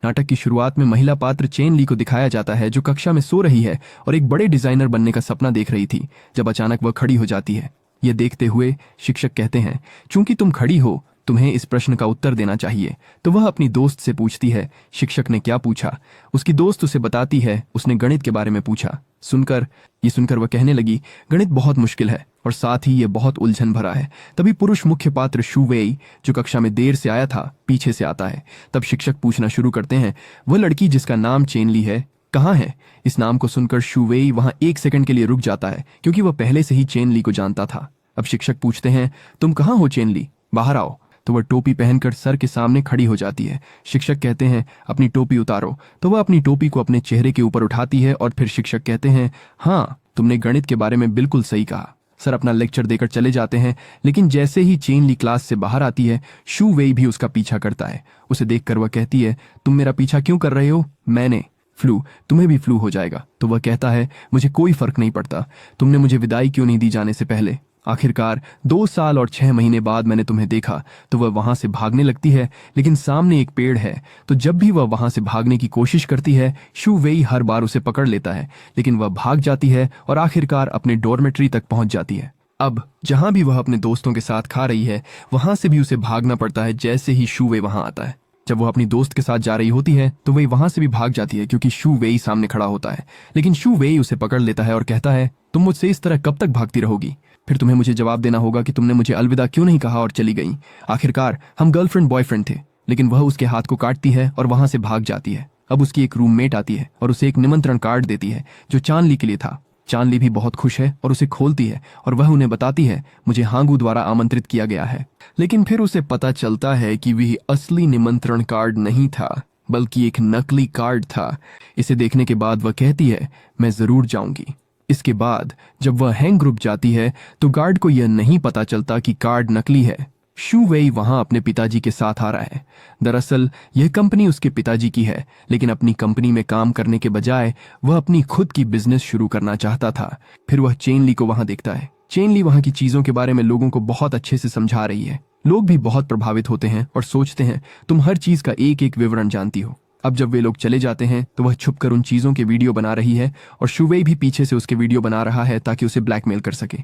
नाटक की शुरुआत में महिला पात्र चेन ली को दिखाया जाता है, जो कक्षा में सो रही है और एक बड़े डिजाइनर बनने का सपना देख रही थी, जब अचानक वह खड़ी हो जाती है। यह देखते हुए शिक्षक कहते हैं, चूंकि तुम खड़ी हो, तुम्हें इस प्रश्न का उत्तर देना चाहिए। तो वह अपनी दोस्त से पूछती है, शिक्षक ने क्या पूछा? उसकी दोस्त उसे बताती है, उसने गणित के बारे में पूछा। सुनकर वह कहने लगी, गणित बहुत मुश्किल है और साथ ही यह बहुत उलझन भरा है। तभी पुरुष मुख्य पात्र शू वेई, जो कक्षा में देर से आया था, पीछे से आता है। तब शिक्षक पूछना शुरू करते हैं, वह लड़की जिसका नाम चेन ली है कहाँ है? इस नाम को सुनकर शू वेई वहां एक सेकंड के लिए रुक जाता है, क्योंकि वह पहले से ही चेन ली को जानता था। अब शिक्षक पूछते हैं, तुम कहाँ हो चेन ली, बाहर आओ। तो वह टोपी पहनकर सर के सामने खड़ी हो जाती है। शिक्षक कहते हैं, अपनी टोपी उतारो। तो वह अपनी टोपी को अपने चेहरे के ऊपर उठाती है और फिर शिक्षक कहते हैं, हाँ, तुमने गणित के बारे में बिल्कुल सही कहा। सर अपना लेक्चर देकर चले जाते हैं, लेकिन जैसे ही चेन ली क्लास से बाहर आती है, शू वेई भी उसका पीछा करता है। उसे देखकर वह कहती है, तुम मेरा पीछा क्यों कर रहे हो? मैंने फ्लू, तुम्हें भी फ्लू हो जाएगा। तो वह कहता है, मुझे कोई फर्क नहीं पड़ता, तुमने मुझे विदाई क्यों नहीं दी जाने से पहले? आखिरकार 2 साल और 6 महीने बाद मैंने तुम्हें देखा। तो वह वहां से भागने लगती है, लेकिन सामने एक पेड़ है। तो जब भी वह वहां से भागने की कोशिश करती है, शू वेई हर बार उसे पकड़ लेता है, लेकिन वह भाग जाती है और आखिरकार अपने डॉर्मेट्री तक पहुंच जाती है। अब जहां भी वह अपने दोस्तों के साथ खा रही है, वहां से भी उसे भागना पड़ता है जैसे ही शू वेई वहां आता है। जब वह अपनी दोस्त के साथ जा रही होती है, तो वह वहां से भी भाग जाती है, क्योंकि शू वेई सामने खड़ा होता है। लेकिन शू वेई उसे पकड़ लेता है और कहता है, तुम मुझसे इस तरह कब तक भागती रहोगी? फिर तुम्हें मुझे जवाब देना होगा कि तुमने मुझे अलविदा क्यों नहीं कहा और चली गई। आखिरकार हम गर्लफ्रेंड बॉयफ्रेंड थे। लेकिन वह उसके हाथ को काटती है और वहां से भाग जाती है। अब उसकी एक रूममेट आती है और उसे एक निमंत्रण कार्ड देती है, जो चांदली के लिए था। चांदली भी बहुत खुश है और उसे खोलती है और वह उन्हें बताती है, मुझे हांगू द्वारा आमंत्रित किया गया है। लेकिन फिर उसे पता चलता है कि वह असली निमंत्रण कार्ड नहीं था, बल्कि एक नकली कार्ड था। इसे देखने के बाद वह कहती है, मैं जरूर जाऊंगी। इसके बाद जब वह हैंग ग्रुप जाती है, तो गार्ड को यह नहीं पता चलता कि कार्ड नकली है। शू वेई वहां अपने पिताजी के साथ आ रहा है। दरअसल यह कंपनी उसके पिताजी की है, लेकिन अपनी कंपनी में काम करने के बजाय वह अपनी खुद की बिजनेस शुरू करना चाहता था। फिर वह चेन ली को वहां देखता है। चेन ली वहां की चीजों के बारे में लोगों को बहुत अच्छे से समझा रही है। लोग भी बहुत प्रभावित होते हैं और सोचते हैं, तुम हर चीज का एक एक विवरण जानती हो। अब जब वे लोग चले जाते हैं, तो वह छुपकर उन चीजों के वीडियो बना रही है और शू वेई भी पीछे से उसके वीडियो बना रहा है, ताकि उसे ब्लैकमेल कर सके।